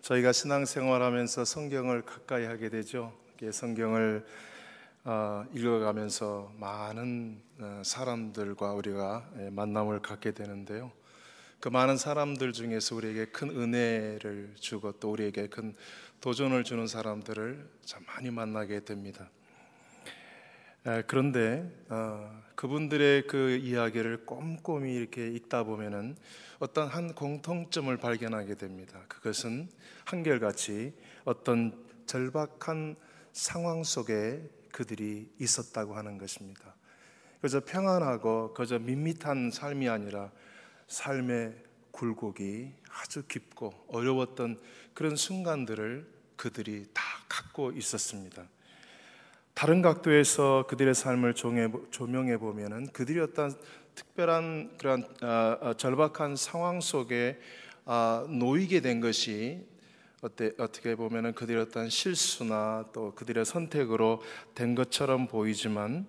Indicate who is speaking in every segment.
Speaker 1: 저희가 신앙생활하면서 성경을 가까이 하게 되죠. 성경을 읽어가면서 많은 사람들과 우리가 만남을 갖게 되는데요. 그 많은 사람들 중에서 우리에게 큰 은혜를 주고 또 우리에게 큰 도전을 주는 사람들을 참 많이 만나게 됩니다. 그런데 그분들의 그 이야기를 꼼꼼히 이렇게 읽다 보면은 어떤 한 공통점을 발견하게 됩니다. 그것은 한결같이 어떤 절박한 상황 속에 그들이 있었다고 하는 것입니다. 그저 평안하고 그저 밋밋한 삶이 아니라 삶의 굴곡이 아주 깊고 어려웠던 그런 순간들을 그들이 다 갖고 있었습니다. 다른 각도에서 그들의 삶을 조명해 보면은 그들이 어떤 특별한 그런 절박한 상황 속에 놓이게 된 것이 어떻게 보면은 그들의 어떤 실수나 또 그들의 선택으로 된 것처럼 보이지만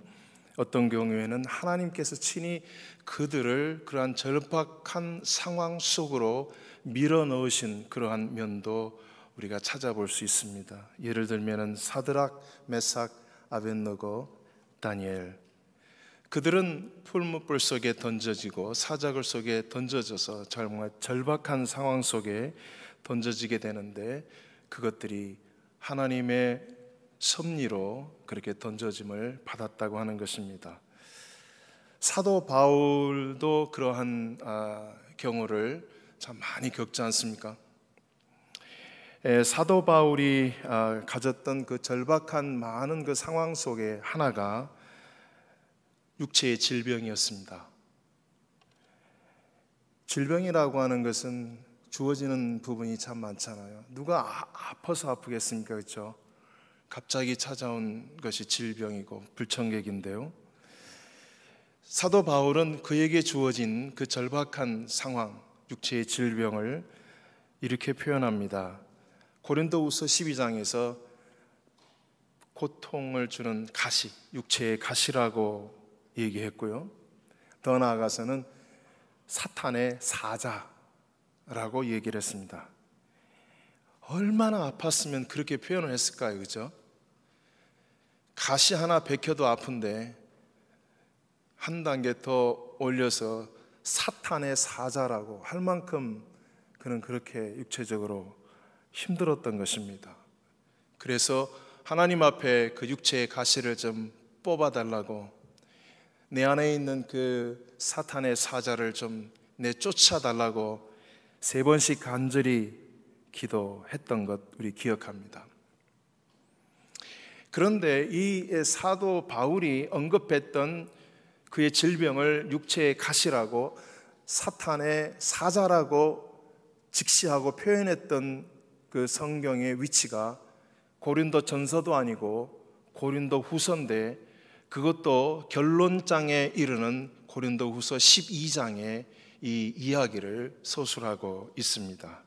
Speaker 1: 어떤 경우에는 하나님께서 친히 그들을 그러한 절박한 상황 속으로 밀어 넣으신 그러한 면도 우리가 찾아볼 수 있습니다. 예를 들면은 사드락, 메삭, 아벳느고, 다니엘, 그들은 풀무불 속에 던져지고 사자굴 속에 던져져서 정말 절박한 상황 속에 던져지게 되는데 그것들이 하나님의 섭리로 그렇게 던져짐을 받았다고 하는 것입니다. 사도 바울도 그러한 경우를 참 많이 겪지 않습니까? 사도 바울이 가졌던 그 절박한 많은 그 상황 속에 하나가 육체의 질병이었습니다. 질병이라고 하는 것은 주어지는 부분이 참 많잖아요. 누가 아파서 아프겠습니까? 그렇죠? 갑자기 찾아온 것이 질병이고 불청객인데요. 사도 바울은 그에게 주어진 그 절박한 상황, 육체의 질병을 이렇게 표현합니다. 고린도후서 12장에서 고통을 주는 가시, 육체의 가시라고 얘기했고요. 더 나아가서는 사탄의 사자라고 얘기를 했습니다. 얼마나 아팠으면 그렇게 표현을 했을까요? 그죠? 가시 하나 베켜도 아픈데 한 단계 더 올려서 사탄의 사자라고 할 만큼 그는 그렇게 육체적으로 힘들었던 것입니다. 그래서 하나님 앞에 그 육체의 가시를 좀 뽑아달라고, 내 안에 있는 그 사탄의 사자를 좀 내쫓아달라고 3번씩 간절히 기도했던 것 우리 기억합니다. 그런데 이 사도 바울이 언급했던 그의 질병을 육체의 가시라고 사탄의 사자라고 직시하고 표현했던 그 성경의 위치가 고린도 전서도 아니고 고린도 후서인데, 그것도 결론장에 이르는 고린도 후서 12장에 이 이야기를 서술하고 있습니다.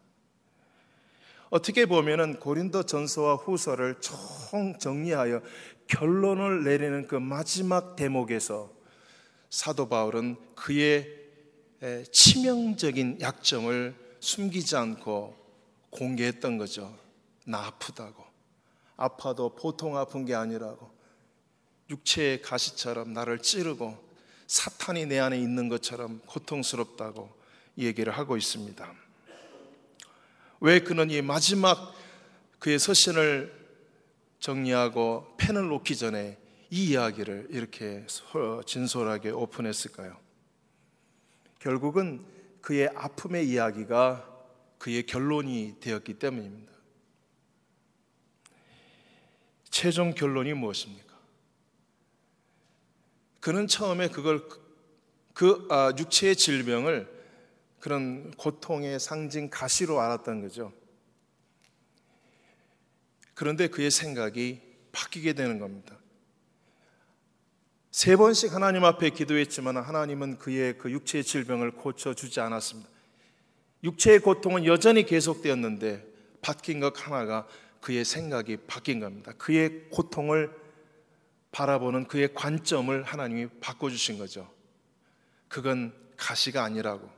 Speaker 1: 어떻게 보면은 고린도 전서와 후서를 총 정리하여 결론을 내리는 그 마지막 대목에서 사도 바울은 그의 치명적인 약점을 숨기지 않고 공개했던 거죠. 나 아프다고, 아파도 보통 아픈 게 아니라고, 육체의 가시처럼 나를 찌르고 사탄이 내 안에 있는 것처럼 고통스럽다고 얘기를 하고 있습니다. 왜 그는 이 마지막 그의 서신을 정리하고 펜을 놓기 전에 이 이야기를 이렇게 진솔하게 오픈했을까요? 결국은 그의 아픔의 이야기가 그의 결론이 되었기 때문입니다. 최종 결론이 무엇입니까? 그는 처음에 육체의 질병을 그런 고통의 상징 가시로 알았던 거죠. 그런데 그의 생각이 바뀌게 되는 겁니다. 3번씩 하나님 앞에 기도했지만 하나님은 그의 그 육체의 질병을 고쳐주지 않았습니다. 육체의 고통은 여전히 계속되었는데 바뀐 것 하나가 그의 생각이 바뀐 겁니다. 그의 고통을 바라보는 그의 관점을 하나님이 바꿔주신 거죠. 그건 가시가 아니라고,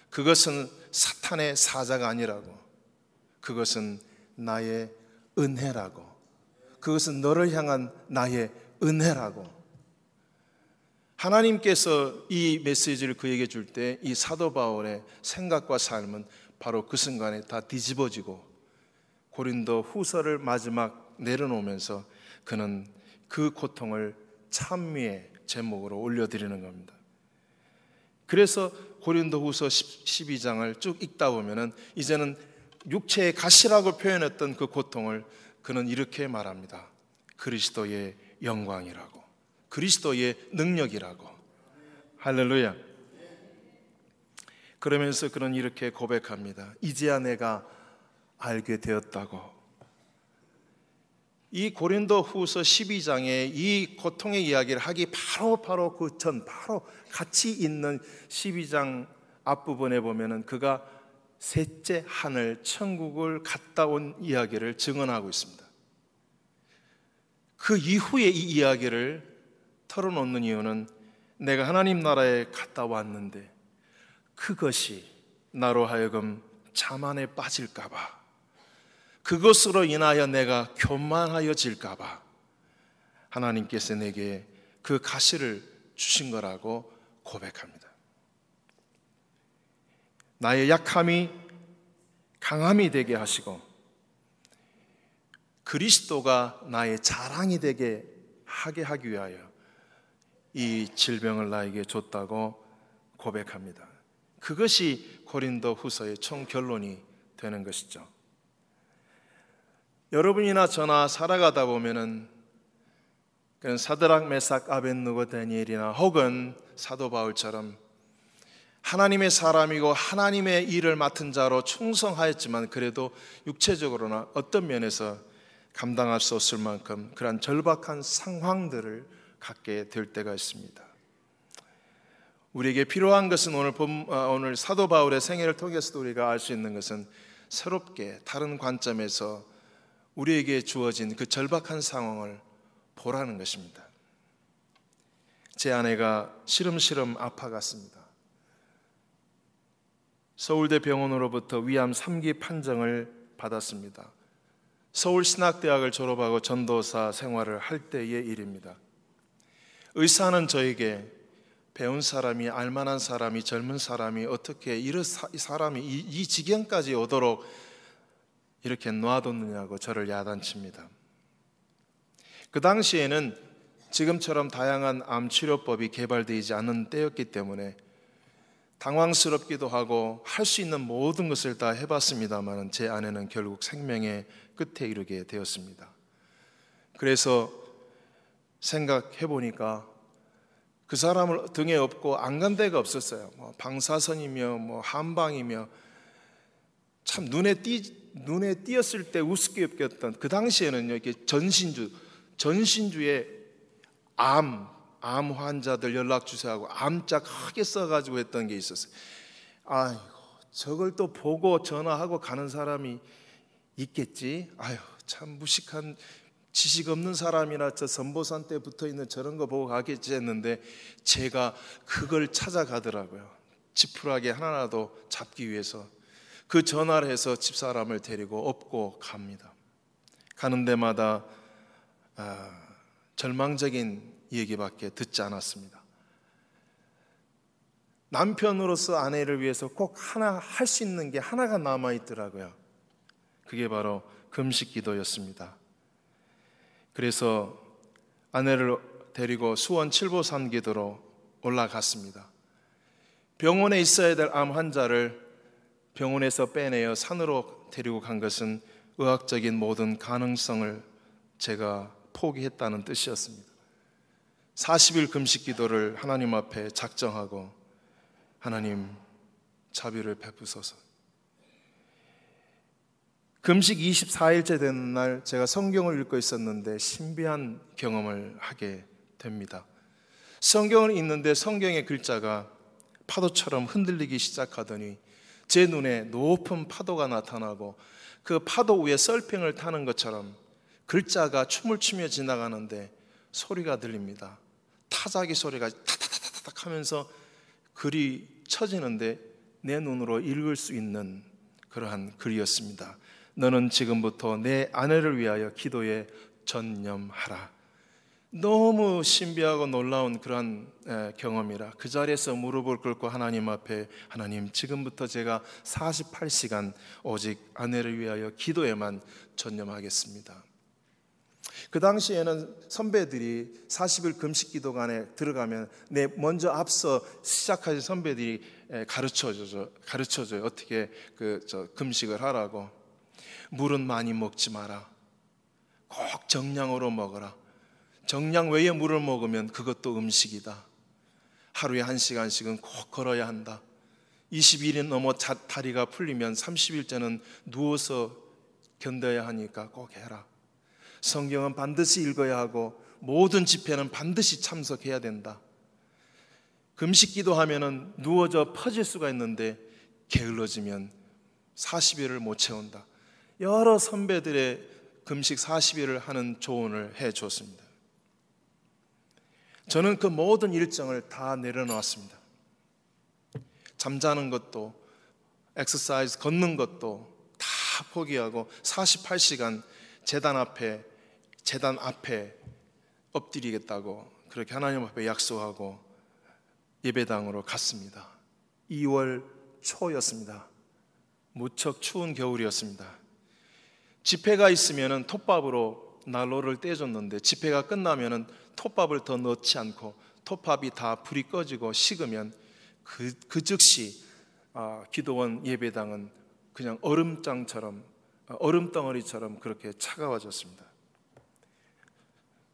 Speaker 1: 그것은 사탄의 사자가 아니라고, 그것은 나의 은혜라고. 그것은 너를 향한 나의 은혜라고. 하나님께서 이 메시지를 그에게 줄 때 이 사도 바울의 생각과 삶은 바로 그 순간에 다 뒤집어지고 고린도 후서를 마지막 내려놓으면서 그는 그 고통을 찬미의 제목으로 올려드리는 겁니다. 그래서 고린도 후서 12장을 쭉 읽다 보면은 이제는 육체의 가시라고 표현했던 그 고통을 그는 이렇게 말합니다. 그리스도의 영광이라고, 그리스도의 능력이라고. 할렐루야. 그러면서 그는 이렇게 고백합니다. 이제야 내가 알게 되었다고. 이 고린도 후서 12장에 이 고통의 이야기를 하기 바로 그 전, 바로 같이 있는 12장 앞부분에 보면은 그가 셋째 하늘 천국을 갔다 온 이야기를 증언하고 있습니다. 그 이후에 이 이야기를 털어놓는 이유는 내가 하나님 나라에 갔다 왔는데 그것이 나로 하여금 자만에 빠질까 봐, 그것으로 인하여 내가 교만하여질까 봐 하나님께서 내게 그 가시를 주신 거라고 고백합니다. 나의 약함이 강함이 되게 하시고 그리스도가 나의 자랑이 되게 하게 하기 위하여 이 질병을 나에게 줬다고 고백합니다. 그것이 고린도 후서의 총 결론이 되는 것이죠. 여러분이나 저나 살아가다 보면은 사드락, 메삭, 아벳느고, 다니엘이나 혹은 사도 바울처럼 하나님의 사람이고 하나님의 일을 맡은 자로 충성하였지만 그래도 육체적으로나 어떤 면에서 감당할 수 없을 만큼 그러한 절박한 상황들을 갖게 될 때가 있습니다. 우리에게 필요한 것은 오늘 사도 바울의 생애를 통해서도 우리가 알 수 있는 것은 새롭게 다른 관점에서 우리에게 주어진 그 절박한 상황을 보라는 것입니다. 제 아내가 시름시름 아파갔습니다. 서울대 병원으로부터 위암 3기 판정을 받았습니다. 서울신학대학을 졸업하고 전도사 생활을 할 때의 일입니다. 의사는 저에게 배운 사람이, 알만한 사람이, 젊은 사람이 어떻게 이 사람이 이 지경까지 오도록 이렇게 놔뒀느냐고 저를 야단칩니다. 그 당시에는 지금처럼 다양한 암 치료법이 개발되지 않은 때였기 때문에 당황스럽기도 하고 할 수 있는 모든 것을 다 해봤습니다만 제 아내는 결국 생명의 끝에 이르게 되었습니다. 그래서 생각해 보니까 그 사람을 등에 업고 안 간 데가 없었어요. 방사선이며 한방이며 참 눈에 띄었을 때 우습게 여겼던 그 당시에는 이렇게 전신주에 암 환자들 연락 주세요하고 암자 크게 써가지고 했던 게 있었어요. 아이고, 저걸 또 보고 전화하고 가는 사람이 있겠지. 아유, 참 무식한 지식 없는 사람이나 저 선보산 때 붙어 있는 저런 거 보고 가겠지 했는데 제가 그걸 찾아가더라고요. 지푸라기 하나라도 잡기 위해서 그 전화를 해서 집사람을 데리고 업고 갑니다. 가는 데마다 절망적인 얘기밖에 듣지 않았습니다. 남편으로서 아내를 위해서 꼭 하나 할 수 있는 게 하나가 남아있더라고요. 그게 바로 금식 기도였습니다. 그래서 아내를 데리고 수원 칠보산 기도로 올라갔습니다. 병원에 있어야 될 암 환자를 병원에서 빼내어 산으로 데리고 간 것은 의학적인 모든 가능성을 제가 포기했다는 뜻이었습니다. 40일 금식 기도를 하나님 앞에 작정하고 하나님 자비를 베푸소서. 금식 24일째 되는 날 제가 성경을 읽고 있었는데 신비한 경험을 하게 됩니다. 성경을 읽는데 성경의 글자가 파도처럼 흔들리기 시작하더니 제 눈에 높은 파도가 나타나고 그 파도 위에 서핑을 타는 것처럼 글자가 춤을 추며 지나가는데 소리가 들립니다. 타자기 소리가 타타타타탁 하면서 글이 쳐지는데 내 눈으로 읽을 수 있는 그러한 글이었습니다. 너는 지금부터 내 아내를 위하여 기도에 전념하라. 너무 신비하고 놀라운 그런 경험이라 그 자리에서 무릎을 꿇고 하나님 앞에, 하나님, 지금부터 제가 48시간 오직 아내를 위하여 기도에만 전념하겠습니다. 그 당시에는 선배들이 40일 금식 기도관에 들어가면 먼저 앞서 시작하신 선배들이 가르쳐줘요. 어떻게 금식을 하라고. 물은 많이 먹지 마라. 꼭 정량으로 먹어라. 정량 외에 물을 먹으면 그것도 음식이다. 하루에 1시간씩은 꼭 걸어야 한다. 20일이 넘어 다리가 풀리면 30일째는 누워서 견뎌야 하니까 꼭 해라. 성경은 반드시 읽어야 하고 모든 집회는 반드시 참석해야 된다. 금식 기도하면은 누워져 퍼질 수가 있는데 게을러지면 40일을 못 채운다. 여러 선배들의 금식 40일을 하는 조언을 해 줬습니다. 저는 그 모든 일정을 다 내려놓았습니다. 잠자는 것도, 엑서사이즈 걷는 것도 다 포기하고 48시간 재단 앞에 엎드리겠다고 그렇게 하나님 앞에 약속하고 예배당으로 갔습니다. 2월 초였습니다. 무척 추운 겨울이었습니다. 집회가 있으면 톱밥으로 난로를 떼줬는데 집회가 끝나면 톱밥을 더 넣지 않고 톱밥이 다 불이 꺼지고 식으면 그 즉시 기도원 예배당은 그냥 얼음덩어리처럼 그렇게 차가워졌습니다.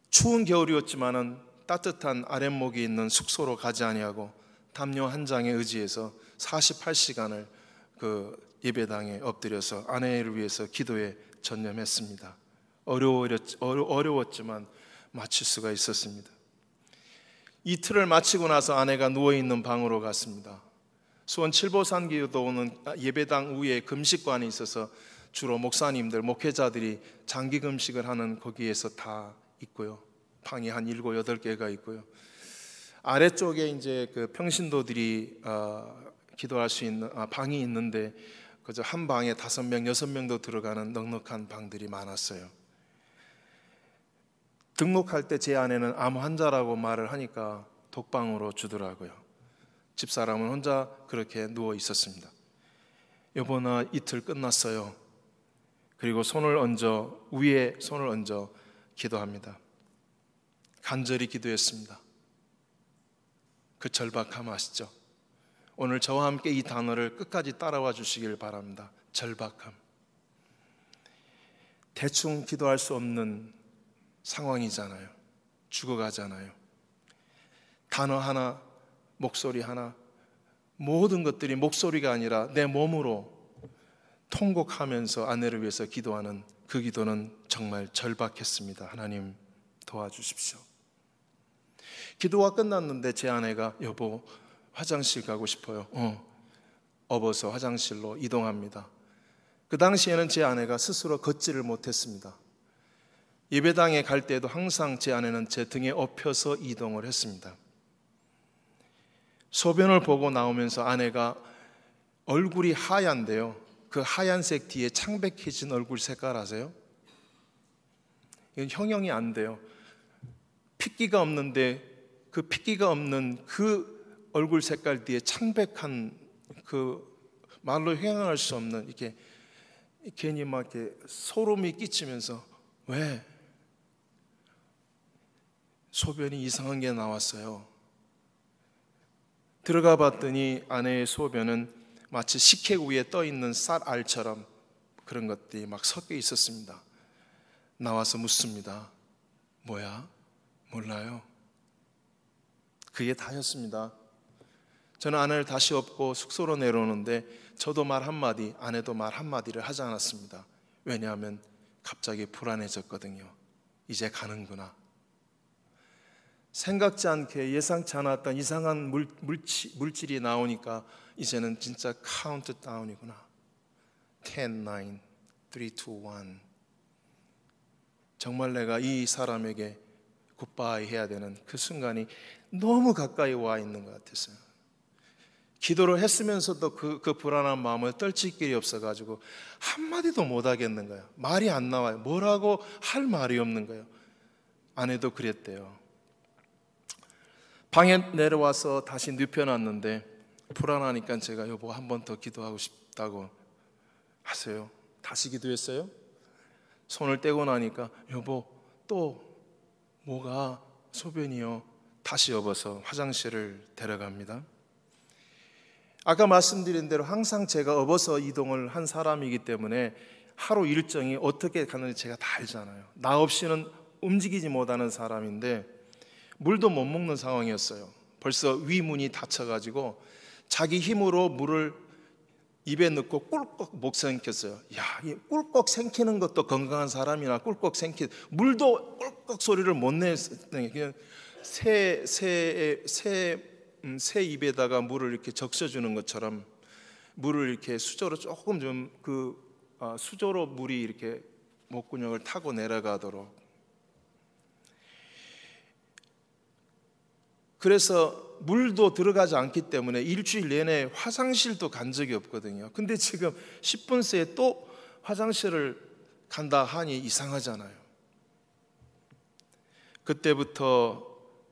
Speaker 1: 추운 겨울이었지만은 따뜻한 아랫목이 있는 숙소로 가지 아니하고 담요 한 장에 의지해서 48시간을 그 예배당에 엎드려서 아내를 위해서 기도에 전념했습니다. 어려웠지만 마칠 수가 있었습니다. 이틀을 마치고 나서 아내가 누워있는 방으로 갔습니다. 수원 칠보산기도는 예배당 위에 금식관이 있어서 주로 목사님들, 목회자들이 장기 금식을 하는 거기에서 다 있고요. 방이 한 7, 8개가 있고요. 아래쪽에 이제 그 평신도들이 기도할 수 있는 방이 있는데 그저 한 방에 5명, 6명도 들어가는 넉넉한 방들이 많았어요. 등록할 때 제 아내는 암 환자라고 말을 하니까 독방으로 주더라고요. 집사람은 혼자 그렇게 누워 있었습니다. 여보나 이틀 끝났어요. 그리고 위에 손을 얹어 기도합니다. 간절히 기도했습니다. 그 절박함 아시죠? 오늘 저와 함께 이 단어를 끝까지 따라와 주시길 바랍니다. 절박함. 대충 기도할 수 없는 상황이잖아요. 죽어가잖아요. 단어 하나, 목소리 하나, 모든 것들이 목소리가 아니라 내 몸으로 통곡하면서 아내를 위해서 기도하는 그 기도는 정말 절박했습니다. 하나님 도와주십시오. 기도가 끝났는데 제 아내가 여보 화장실 가고 싶어요. 업어서 화장실로 이동합니다. 그 당시에는 제 아내가 스스로 걷지를 못했습니다. 예배당에 갈 때도 항상 제 아내는 제 등에 업혀서 이동을 했습니다. 소변을 보고 나오면서 아내가 얼굴이 하얀데요. 그 하얀색 뒤에 창백해진 얼굴 색깔 아세요? 이건 형용이 안 돼요. 핏기가 없는데 그 핏기가 없는 그 얼굴 색깔 뒤에 창백한 그 말로 형용할 수 없는 이렇게 괜히 막 이렇게 소름이 끼치면서 왜? 소변이 이상한 게 나왔어요. 들어가 봤더니 아내의 소변은 마치 식혜 위에 떠 있는 쌀알처럼 그런 것들이 막 섞여 있었습니다. 나와서 묻습니다. 뭐야? 몰라요. 그게 다였습니다. 저는 아내를 다시 업고 숙소로 내려오는데 저도 말 한마디, 아내도 말 한마디를 하지 않았습니다. 왜냐하면 갑자기 불안해졌거든요. 이제 가는구나. 생각지 않게 예상치 않았던 이상한 물질이 나오니까 이제는 진짜 카운트다운이구나. 10, 9, 3, 2, 1. 정말 내가 이 사람에게 굿바이 해야 되는 그 순간이 너무 가까이 와 있는 것 같았어요. 기도를 했으면서도 그 불안한 마음을 떨칠 길이 없어가지고 한마디도 못 하겠는 거예요. 말이 안 나와요. 뭐라고 할 말이 없는 거예요. 아내도 그랬대요. 방에 내려와서 다시 눕혀놨는데 불안하니까 제가 여보 한 번 더 기도하고 싶다고 하세요. 다시 기도했어요. 손을 떼고 나니까 여보 또 뭐가 소변이요. 다시 업어서 화장실을 데려갑니다. 아까 말씀드린 대로 항상 제가 업어서 이동을 한 사람이기 때문에 하루 일정이 어떻게 가는지 제가 다 알잖아요. 나 없이는 움직이지 못하는 사람인데 물도 못 먹는 상황이었어요. 벌써 위문이 닫혀가지고 자기 힘으로 물을 입에 넣고 꿀꺽 못 삼켰어요. 야, 이 꿀꺽 삼키는 것도 건강한 사람이나 꿀꺽 물도 꿀꺽 소리를 못 내는 그냥 새 입에다가 물을 이렇게 적셔주는 것처럼 물을 이렇게 수저로 조금 좀 수저로 물이 이렇게 목구멍을 타고 내려가도록. 그래서 물도 들어가지 않기 때문에 일주일 내내 화장실도 간 적이 없거든요. 근데 지금 10분 새에 또 화장실을 간다 하니 이상하잖아요. 그때부터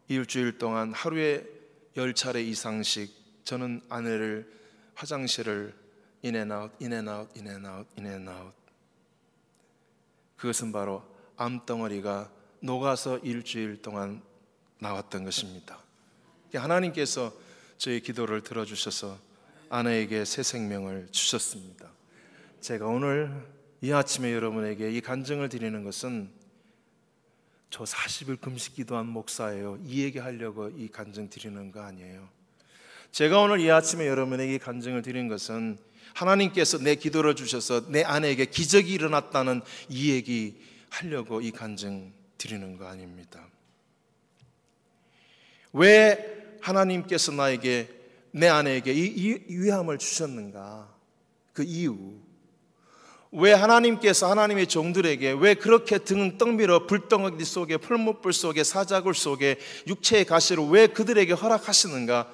Speaker 1: 일주일 동안 하루에 10차례 이상씩 저는 아내를 화장실을 인앤아웃 그것은 바로 암덩어리가 녹아서 일주일 동안 나왔던 것입니다. 하나님께서 저의 기도를 들어주셔서 아내에게 새 생명을 주셨습니다. 제가 오늘 이 아침에 여러분에게 이 간증을 드리는 것은 저 40일 금식 기도한 목사예요, 이 얘기하려고 이 간증 드리는 거 아니에요. 제가 오늘 이 아침에 여러분에게 이 간증을 드린 것은 하나님께서 내 기도를 주셔서 내 아내에게 기적이 일어났다는 이 얘기 하려고 이 간증 드리는 거 아닙니다. 왜 하나님께서 나에게 내 아내에게 이 위함을 주셨는가? 그 이유. 왜 하나님께서 하나님의 종들에게 왜 그렇게 등 떡밀어 불덩어리 속에 풀무불 속에 사자굴 속에 육체의 가시를 왜 그들에게 허락하시는가?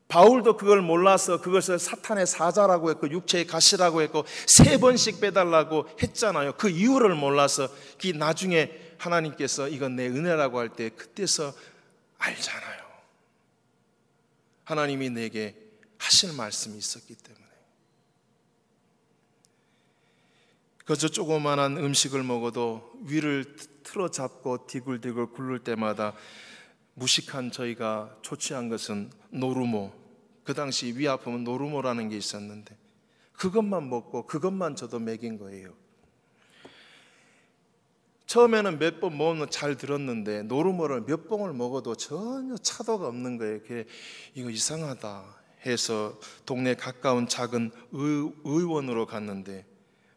Speaker 1: 바울도 그걸 몰라서 그것을 사탄의 사자라고 했고 육체의 가시라고 했고 3번씩 빼달라고 했잖아요. 그 이유를 몰라서 나중에 하나님께서 이건 내 은혜라고 할 때 그때서 알잖아요. 하나님이 내게 하실 말씀이 있었기 때문에. 그저 조그만한 음식을 먹어도 위를 틀어잡고 디굴디굴 굴를 때마다 무식한 저희가 초취한 것은 노루모, 그 당시 위 아프면 노루모라는 게 있었는데 그것만 먹고 그것만 저도 먹인 거예요. 처음에는 몇 번 먹으면 잘 들었는데 노루모를 몇 봉을 먹어도 전혀 차도가 없는 거예요. 이거 이상하다 해서 동네 가까운 작은 의원으로 갔는데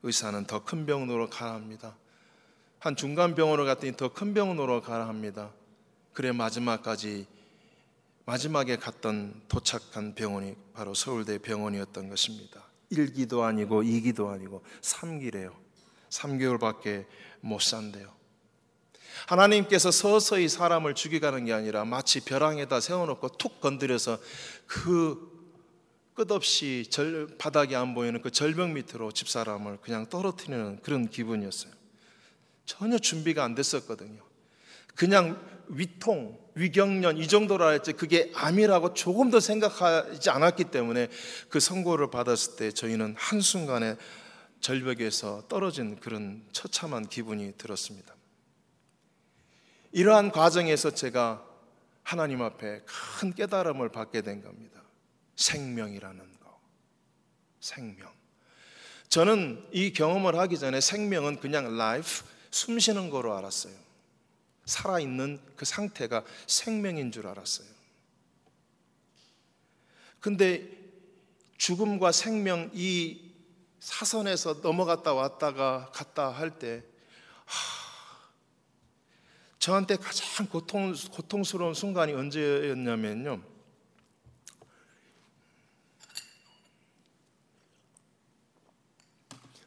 Speaker 1: 의사는 더 큰 병원으로 가라 합니다. 한 중간 병원으로 갔더니 더 큰 병원으로 가라 합니다. 그래 마지막에 도착한 병원이 바로 서울대 병원이었던 것입니다. 1기도 아니고 2기도 아니고 3기래요. 3개월밖에 못 산대요. 하나님께서 서서히 사람을 죽여가는 게 아니라 마치 벼랑에다 세워놓고 툭 건드려서 그 끝없이 바닥이 안 보이는 그 절벽 밑으로 집사람을 그냥 떨어뜨리는 그런 기분이었어요. 전혀 준비가 안 됐었거든요. 그냥 위통, 위경련 이 정도라 했지 그게 암이라고 조금도 생각하지 않았기 때문에 그 선고를 받았을 때 저희는 한순간에 절벽에서 떨어진 그런 처참한 기분이 들었습니다. 이러한 과정에서 제가 하나님 앞에 큰 깨달음을 받게 된 겁니다. 생명이라는 거. 생명. 저는 이 경험을 하기 전에 생명은 그냥 life, 숨 쉬는 거로 알았어요. 살아있는 그 상태가 생명인 줄 알았어요. 근데 죽음과 생명 이 사선에서 넘어갔다 왔다가 갔다 할 때 저한테 가장 고통스러운 순간이 언제였냐면요,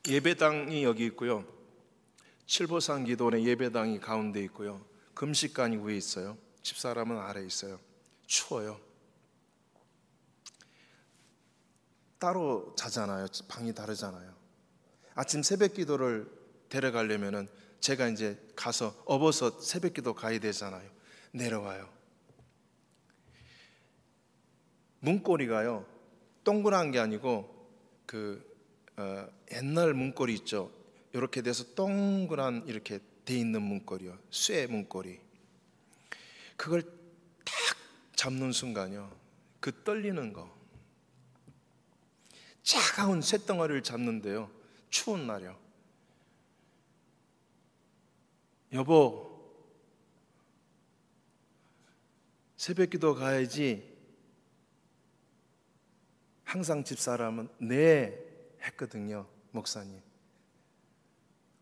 Speaker 1: 예배당이 여기 있고요, 칠보산 기도원의 예배당이 가운데 있고요, 금식관이 위에 있어요. 집사람은 아래에 있어요. 추워요. 따로 자잖아요. 방이 다르잖아요. 아침 새벽 기도를 데려가려면은 제가 이제 가서 업어서 새벽 기도 가야 되잖아요. 내려와요. 문고리가요, 동그란 게 아니고 옛날 문고리 있죠. 이렇게 돼서 동그란 이렇게 돼 있는 문고리요. 쇠 문고리. 그걸 딱 잡는 순간요, 그 떨리는 거, 차가운 쇳덩어리를 잡는데요, 추운 날이요. 여보, 새벽기도 가야지. 항상 집사람은 네 했거든요. 목사님,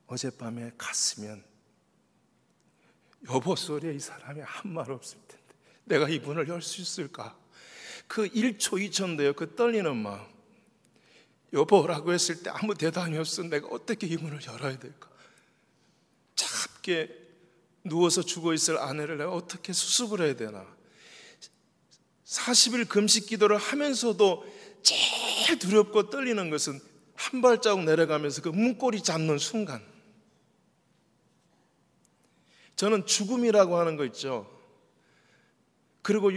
Speaker 1: 어젯밤에 갔으면 여보 소리에 이 사람이 한 말 없을 텐데 내가 이 문을 열 수 있을까? 그 1초 2초인데요, 그 떨리는 마음. 여보라고 했을 때 아무 대답이 없으면 내가 어떻게 이 문을 열어야 될까? 차갑게 누워서 죽어있을 아내를 내가 어떻게 수습을 해야 되나? 40일 금식 기도를 하면서도 제일 두렵고 떨리는 것은 한 발자국 내려가면서 그 문고리 잡는 순간. 저는 죽음이라고 하는 거 있죠. 그리고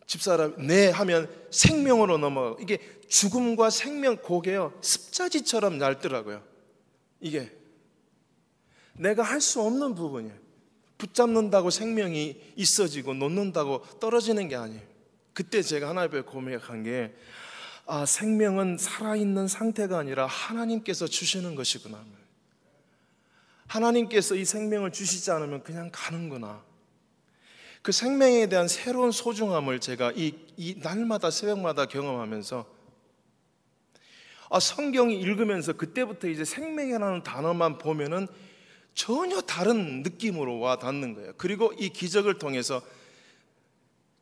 Speaker 1: 집사람 네 하면 생명으로 넘어가고, 이게 죽음과 생명, 고개요 습자지처럼 얇더라고요. 이게 내가 할 수 없는 부분이에요. 붙잡는다고 생명이 있어지고 놓는다고 떨어지는 게 아니에요. 그때 제가 하나님 앞에 고백한 게, 생명은 살아있는 상태가 아니라 하나님께서 주시는 것이구나. 하나님께서 이 생명을 주시지 않으면 그냥 가는구나. 그 생명에 대한 새로운 소중함을 제가 이 날마다 새벽마다 경험하면서, 성경이 읽으면서 그때부터 이제 생명이라는 단어만 보면은 전혀 다른 느낌으로 와 닿는 거예요. 그리고 이 기적을 통해서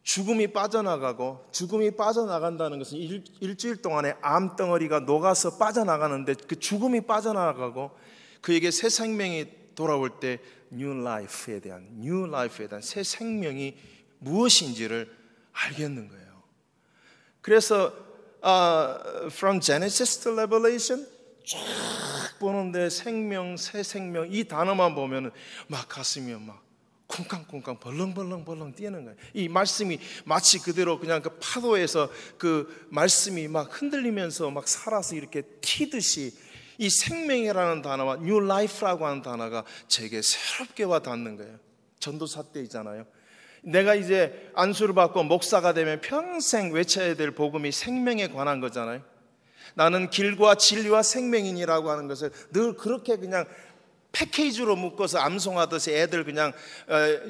Speaker 1: 죽음이 빠져나가고, 죽음이 빠져나간다는 것은 일주일 동안에 암덩어리가 녹아서 빠져나가는데, 그 죽음이 빠져나가고 그에게 새 생명이 돌아올 때 new life에 대한 새 생명이 무엇인지를 알겠는 거예요. 그래서 from Genesis to Revelation 쫙 보는데 생명, 새 생명 이 단어만 보면은 막 가슴이 막 쿵쾅쿵쾅 벌렁벌렁 뛰는 거예요. 이 말씀이 마치 그대로 그냥 그 파도에서 그 말씀이 막 흔들리면서 막 살아서 이렇게 튀듯이, 이 생명이라는 단어와 new life라고 하는 단어가 제게 새롭게 와 닿는 거예요. 전도사 때 있잖아요. 내가 이제 안수를 받고 목사가 되면 평생 외쳐야 될 복음이 생명에 관한 거잖아요. 나는 길과 진리와 생명이니라고 하는 것을 늘 그렇게 그냥 패키지로 묶어서 암송하듯이, 애들 그냥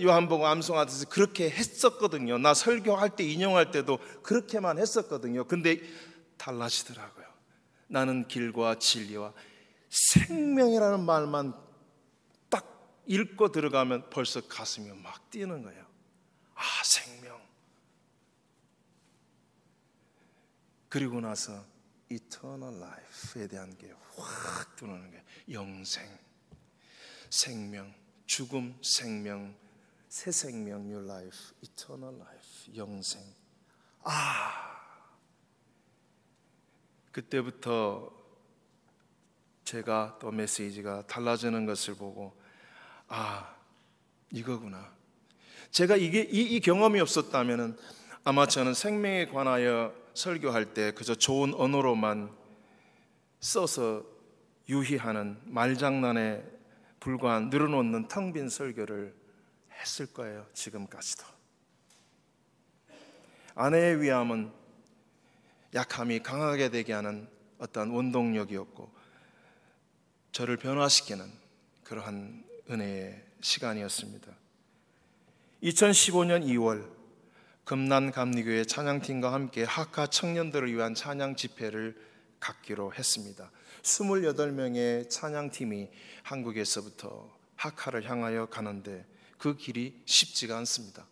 Speaker 1: 요한복음 암송하듯이 그렇게 했었거든요. 나 설교할 때 인용할 때도 그렇게만 했었거든요. 근데 달라지더라고요. 나는 길과 진리와 생명이라는 말만 딱 읽고 들어가면 벌써 가슴이 막 뛰는 거예요. 생명. 그리고 나서 eternal life에 대한 게 확 들어오는 거예요. 영생, 생명, 죽음, 생명, 새 생명, new life, eternal life, 영생. 그때부터 제가 또 메시지가 달라지는 것을 보고, 이거구나. 제가 이 경험이 없었다면은 아마 저는 생명에 관하여 설교할 때 그저 좋은 언어로만 써서 유희하는 말장난에 불과한 늘어놓는 텅 빈 설교를 했을 거예요. 지금까지도. 아내의 위함은 약함이 강하게 되게 하는 어떤 원동력이었고, 저를 변화시키는 그러한 은혜의 시간이었습니다. 2015년 2월 금난감리교회 찬양팀과 함께 하카 청년들을 위한 찬양 집회를 갖기로 했습니다. 28명의 찬양팀이 한국에서부터 하카를 향하여 가는데 그 길이 쉽지가 않습니다.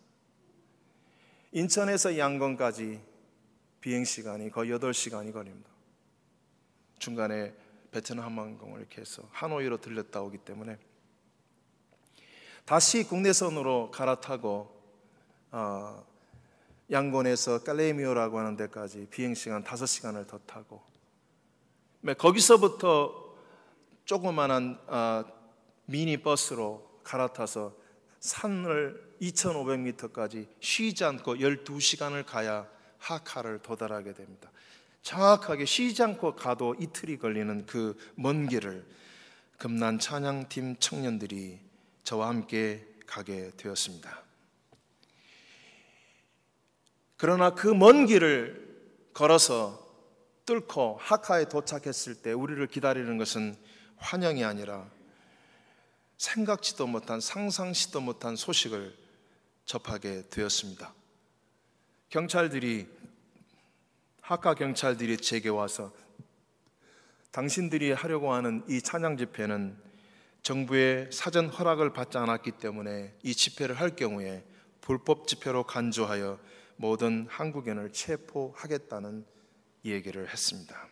Speaker 1: 인천에서 양건까지 비행시간이 거의 8시간이 걸립니다. 중간에 베트남 항공을 이렇게 해서 하노이로 들렸다 오기 때문에 다시 국내선으로 갈아타고 양곤에서 깔레미오라고 하는 데까지 비행시간 5시간을 더 타고, 거기서부터 조그만한 미니버스로 갈아타서 산을 2500m까지 쉬지 않고 12시간을 가야 하카를 도달하게 됩니다. 정확하게 쉬지 않고 가도 이틀이 걸리는 그 먼 길을 금난 찬양팀 청년들이 저와 함께 가게 되었습니다. 그러나 그 먼 길을 걸어서 뚫고 하카에 도착했을 때 우리를 기다리는 것은 환영이 아니라 생각지도 못한, 상상치도 못한 소식을 접하게 되었습니다. 하카 경찰들이 제게 와서 당신들이 하려고 하는 이 찬양 집회는 정부의 사전 허락을 받지 않았기 때문에 이 집회를 할 경우에 불법 집회로 간주하여 모든 한국인을 체포하겠다는 얘기를 했습니다.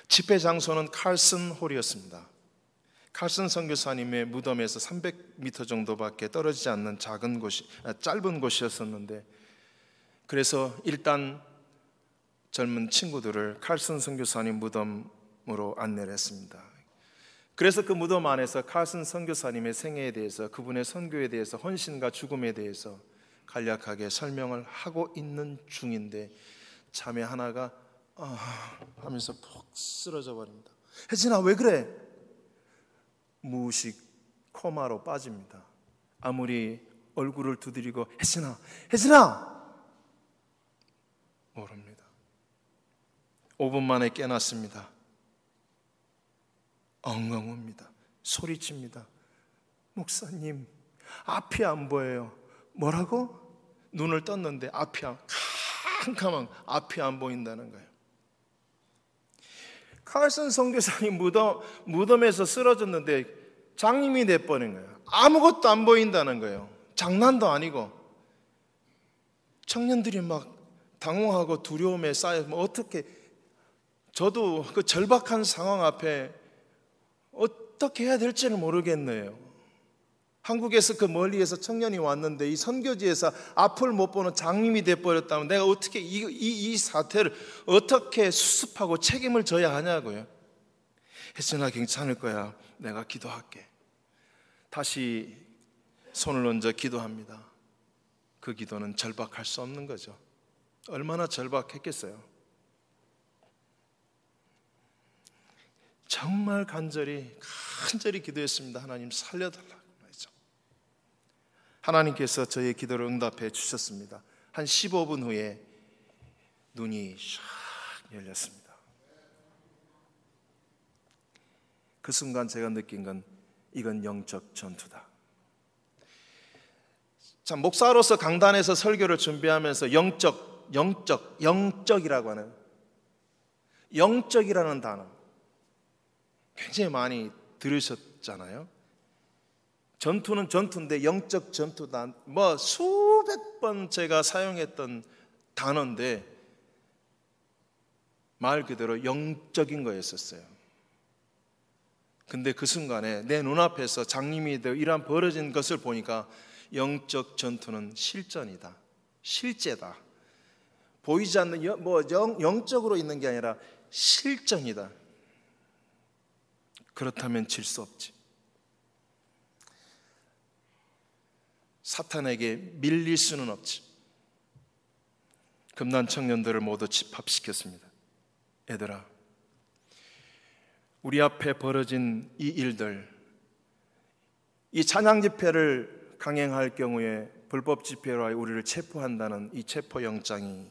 Speaker 1: 집회 장소는 칼슨 홀이었습니다. 칼슨 선교사님의 무덤에서 300m 정도밖에 떨어지지 않는 짧은 곳이었었는데, 그래서 일단 젊은 친구들을 칼슨 선교사님 무덤으로 안내를 했습니다. 그래서 그 무덤 안에서 칼슨 선교사님의 생애에 대해서, 그분의 선교에 대해서, 헌신과 죽음에 대해서 간략하게 설명을 하고 있는 중인데 자매 하나가 하면서 푹 쓰러져 버립니다. 혜진아, 왜 그래? 무의식 코마로 빠집니다. 아무리 얼굴을 두드리고 혜진아 모릅니다. 5분 만에 깨났습니다. 엉엉 웁니다. 소리칩니다. 목사님, 앞이 안 보여요. 뭐라고? 눈을 떴는데 캄캄한 앞이 안 보인다는 거예요. 칼슨 선교사님 무덤에서 쓰러졌는데 장님이 돼버린 거예요. 아무것도 안 보인다는 거예요. 장난도 아니고. 청년들이 막 당황하고 두려움에 쌓여 어떻게, 저도 그 절박한 상황 앞에 어떻게 해야 될지를 모르겠네요. 한국에서 그 멀리에서 청년이 왔는데 이 선교지에서 앞을 못 보는 장님이 돼버렸다면 내가 어떻게 이 사태를 어떻게 수습하고 책임을 져야 하냐고요. 혜진아, 괜찮을 거야. 내가 기도할게. 다시 손을 얹어 기도합니다. 그 기도는 절박할 수 없는 거죠. 얼마나 절박했겠어요. 정말 간절히 기도했습니다. 하나님 살려달라고 말이죠. 하나님께서 저의 기도를 응답해 주셨습니다. 한 15분 후에 눈이 샥 열렸습니다. 그 순간 제가 느낀 건 이건 영적 전투다. 참, 목사로서 강단에서 설교를 준비하면서 영적이라고 하는, 영적이라는 단어 굉장히 많이 들으셨잖아요. 전투는 전투인데 영적 전투다, 수백 번 제가 사용했던 단어인데 말 그대로 영적인 거였었어요. 근데 그 순간에 내 눈앞에서 장님이 되어 이러한 벌어진 것을 보니까 영적 전투는 실전이다, 실제다. 보이지 않는 영적으로 있는 게 아니라 실전이다. 그렇다면 질 수 없지. 사탄에게 밀릴 수는 없지. 금난 청년들을 모두 집합시켰습니다. 얘들아, 우리 앞에 벌어진 이 일들, 이 찬양 집회를 강행할 경우에 불법 집회로 우리를 체포한다는 이 체포영장이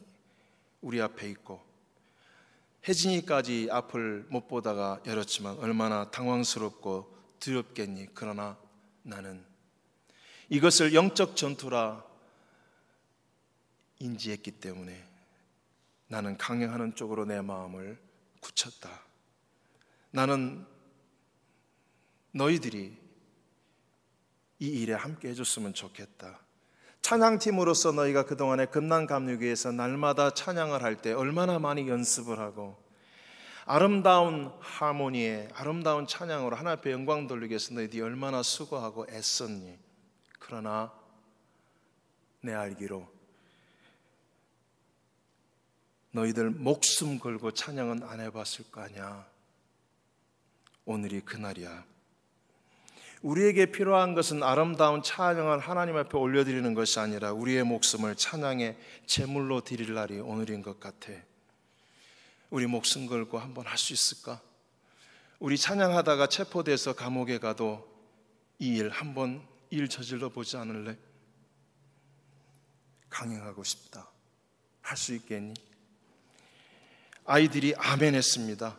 Speaker 1: 우리 앞에 있고, 혜진이까지 앞을 못 보다가 열었지만 얼마나 당황스럽고 두렵겠니. 그러나 나는 이것을 영적 전투라 인지했기 때문에 나는 강행하는 쪽으로 내 마음을 굳혔다. 나는 너희들이 이 일에 함께 해줬으면 좋겠다. 찬양팀으로서 너희가 그동안에 금난감리교회에서 날마다 찬양을 할 때 얼마나 많이 연습을 하고 아름다운 하모니에 아름다운 찬양으로 하나님 앞에 영광 돌리기 위해서 너희들이 얼마나 수고하고 애썼니. 그러나 내 알기로 너희들 목숨 걸고 찬양은 안 해봤을 거 아니야. 오늘이 그날이야. 우리에게 필요한 것은 아름다운 찬양을 하나님 앞에 올려드리는 것이 아니라 우리의 목숨을 찬양의 제물로 드릴 날이 오늘인 것 같아. 우리 목숨 걸고 한번 할 수 있을까? 우리 찬양하다가 체포돼서 감옥에 가도 이 일 한번 일 저질러 보지 않을래? 강행하고 싶다. 할 수 있겠니? 아이들이 아멘 했습니다.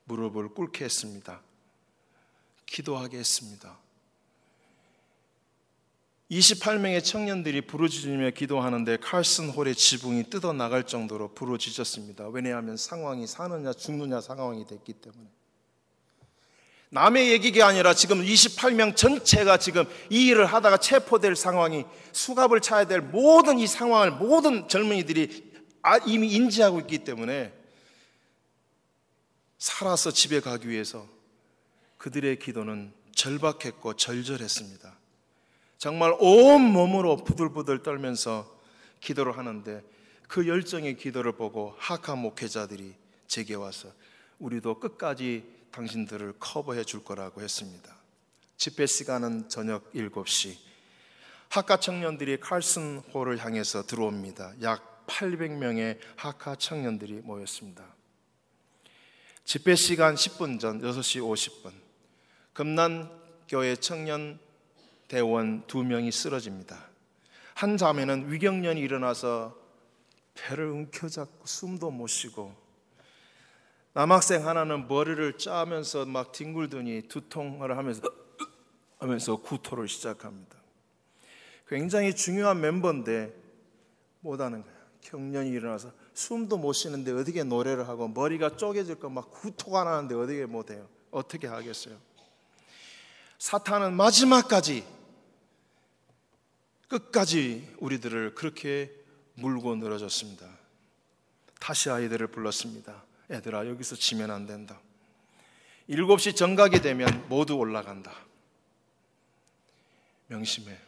Speaker 1: 무릎을 꿇게 했습니다. 기도하게 했습니다. 28명의 청년들이 부르짖으며 기도하는데 칼슨 홀의 지붕이 뜯어 나갈 정도로 부르짖었습니다. 왜냐하면 상황이 사느냐 죽느냐 상황이 됐기 때문에. 남의 얘기가 아니라 지금 28명 전체가 지금 이 일을 하다가 체포될 상황이, 수갑을 차야 될 모든 이 상황을 모든 젊은이들이 이미 인지하고 있기 때문에 살아서 집에 가기 위해서 그들의 기도는 절박했고 절절했습니다. 정말 온 몸으로 부들부들 떨면서 기도를 하는데 그 열정의 기도를 보고 하카 목회자들이 제게 와서 우리도 끝까지 당신들을 커버해 줄 거라고 했습니다. 집회 시간은 저녁 7시. 하카 청년들이 칼슨 홀을 향해서 들어옵니다. 약 800명의 하카 청년들이 모였습니다. 집회 시간 10분 전 6시 50분 금난교회 청년 대원 2명이 쓰러집니다. 한 자매는 위경련이 일어나서 배를 움켜잡고 숨도 못 쉬고, 남학생 하나는 머리를 짜면서 막 뒹굴더니 두통을 하면서 구토를 시작합니다. 굉장히 중요한 멤버인데 못하는 거예요. 경련이 일어나서 숨도 못 쉬는데 어떻게 노래를 하고, 머리가 쪼개질 거 막 구토가 나는데 어떻게 못해요? 어떻게 하겠어요? 사탄은 마지막까지 끝까지 우리들을 그렇게 물고 늘어졌습니다. 다시 아이들을 불렀습니다. 얘들아, 여기서 지면 안 된다. 7시 정각이 되면 모두 올라간다. 명심해.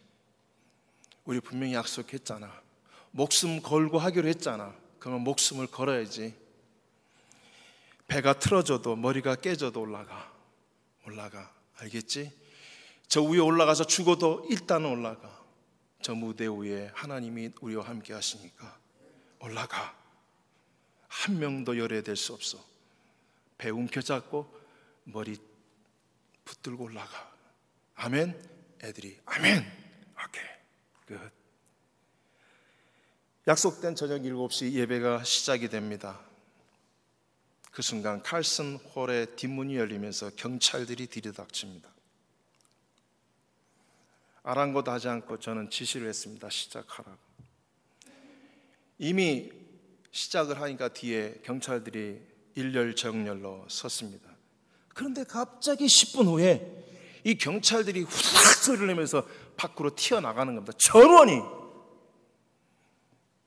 Speaker 1: 우리 분명히 약속했잖아. 목숨 걸고 하기로 했잖아. 그러면 목숨을 걸어야지. 배가 틀어져도 머리가 깨져도 올라가. 알겠지? 저 위에 올라가서 죽어도 일단은 올라가. 저 무대 위에 하나님이 우리와 함께 하시니까 올라가. 한 명도 열애될 수 없어. 배 움켜잡고 머리 붙들고 올라가. 아멘? 애들이 아멘. 오케이, 끝. 약속된 저녁 7시 예배가 시작이 됩니다. 그 순간 칼슨 홀의 뒷문이 열리면서 경찰들이 들이닥칩니다. 아랑곳하지 않고 저는 지시를 했습니다. 시작하라고. 이미 시작을 하니까 뒤에 경찰들이 일렬정렬로 섰습니다. 그런데 갑자기 10분 후에 이 경찰들이 후닥 소리를 내면서 밖으로 튀어나가는 겁니다. 전원이.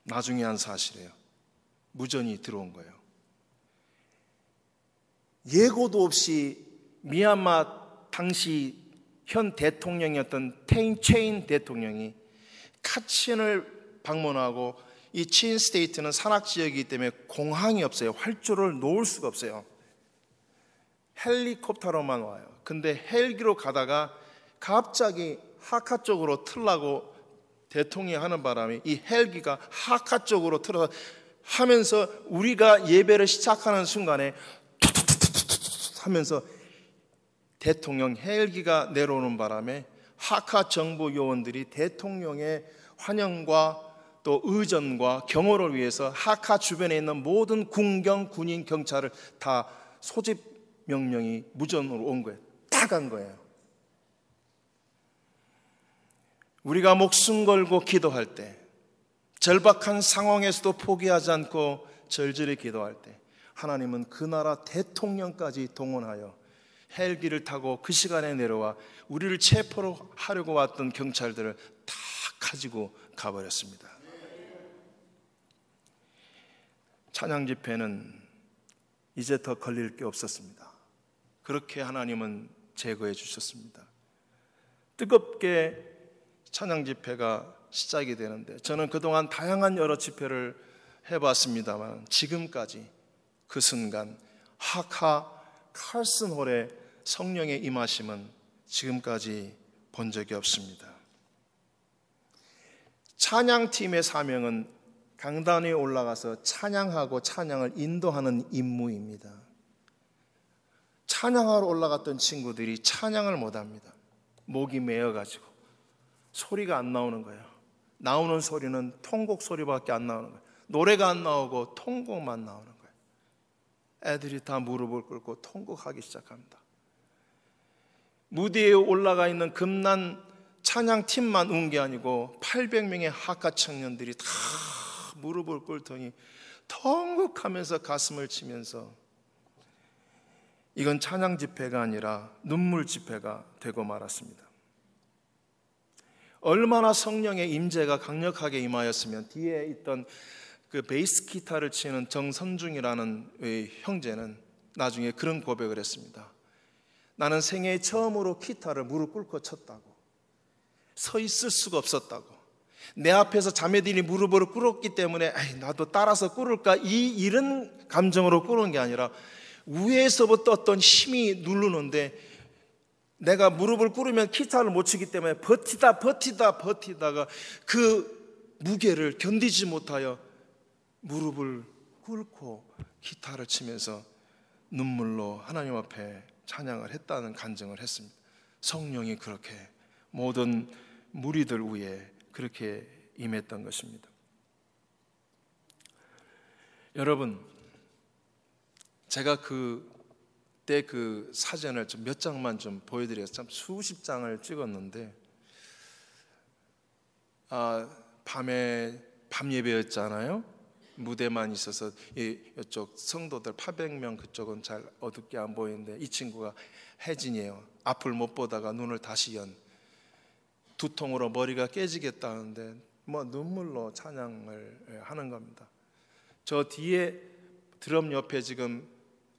Speaker 1: 나중에 한 사실이에요. 무전이 들어온 거예요. 예고도 없이 미얀마 당시 현 대통령이었던 탱 체인 대통령이 카친을 방문하고, 이 친 스테이트는 산악지역이기 때문에 공항이 없어요. 활주로를 놓을 수가 없어요. 헬리콥터로만 와요. 근데 헬기로 가다가 갑자기 하카 쪽으로 틀라고 대통령이 하는 바람에 이 헬기가 하카 쪽으로 틀어서 하면서 우리가 예배를 시작하는 순간에 툭툭툭툭 하면서 대통령 헬기가 내려오는 바람에 하카 정부 요원들이 대통령의 환영과 또 의전과 경호를 위해서 하카 주변에 있는 모든 군경, 군인, 경찰을 다 소집 명령이 무전으로 온 거예요. 다 간 거예요. 우리가 목숨 걸고 기도할 때, 절박한 상황에서도 포기하지 않고 절절히 기도할 때, 하나님은 그 나라 대통령까지 동원하여 헬기를 타고 그 시간에 내려와 우리를 체포로 하려고 왔던 경찰들을 다 가지고 가버렸습니다. 찬양 집회는 이제 더 걸릴 게 없었습니다. 그렇게 하나님은 제거해 주셨습니다. 뜨겁게 찬양 집회가 시작이 되는데, 저는 그동안 다양한 여러 집회를 해봤습니다만 지금까지 그 순간 하카 칼슨홀의 성령의 임하심은 지금까지 본 적이 없습니다. 찬양팀의 사명은 강단 위에 올라가서 찬양하고 찬양을 인도하는 임무입니다. 찬양하러 올라갔던 친구들이 찬양을 못합니다. 목이 메어가지고 소리가 안 나오는 거예요. 나오는 소리는 통곡 소리밖에 안 나오는 거예요. 노래가 안 나오고 통곡만 나오는 거예요. 애들이 다 무릎을 꿇고 통곡하기 시작합니다. 무대에 올라가 있는 금난 찬양팀만 운 게 아니고 800명의 하카 청년들이 다 무릎을 꿇더니 통곡하면서 가슴을 치면서 이건 찬양 집회가 아니라 눈물 집회가 되고 말았습니다. 얼마나 성령의 임재가 강력하게 임하였으면 뒤에 있던 그 베이스 기타를 치는 정선중이라는 형제는 나중에 그런 고백을 했습니다. 나는 생애 처음으로 기타를 무릎 꿇고 쳤다고. 서 있을 수가 없었다고. 내 앞에서 자매들이 무릎을 꿇었기 때문에 나도 따라서 꿇을까 이런 감정으로 꿇은 게 아니라 위에서부터 어떤 힘이 누르는데 내가 무릎을 꿇으면 기타를 못 치기 때문에 버티다가 그 무게를 견디지 못하여 무릎을 꿇고 기타를 치면서 눈물로 하나님 앞에 찬양을 했다는 간증을 했습니다. 성령이 그렇게 모든 무리들 위에 그렇게 임했던 것입니다. 여러분, 제가 그때 그 사진을 좀 몇 장만 좀 보여드려서 참 수십 장을 찍었는데 밤에 밤 예배였잖아요. 무대만 있어서 이쪽 성도들 800명 그쪽은 잘 어둡게 안 보이는데 이 친구가 혜진이에요. 앞을 못 보다가 눈을 다시 연 두통으로 머리가 깨지겠다는데 뭐 눈물로 찬양을 하는 겁니다. 저 뒤에 드럼 옆에 지금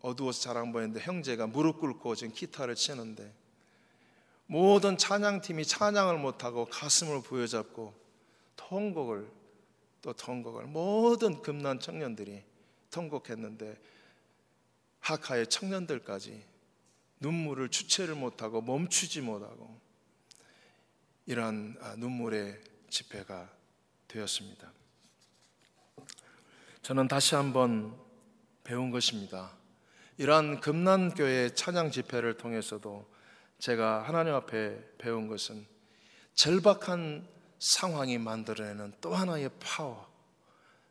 Speaker 1: 어두워서 잘 안 보이는데 형제가 무릎 꿇고 지금 기타를 치는데 모든 찬양팀이 찬양을 못하고 가슴을 부여잡고 통곡을 모든 금난 청년들이 통곡했는데 하카의 청년들까지 눈물을 주체를 못하고 멈추지 못하고 이러한 눈물의 집회가 되었습니다. 저는 다시 한번 배운 것입니다. 이러한 금난교회 찬양 집회를 통해서도 제가 하나님 앞에 배운 것은 절박한 상황이 만들어내는 또 하나의 파워,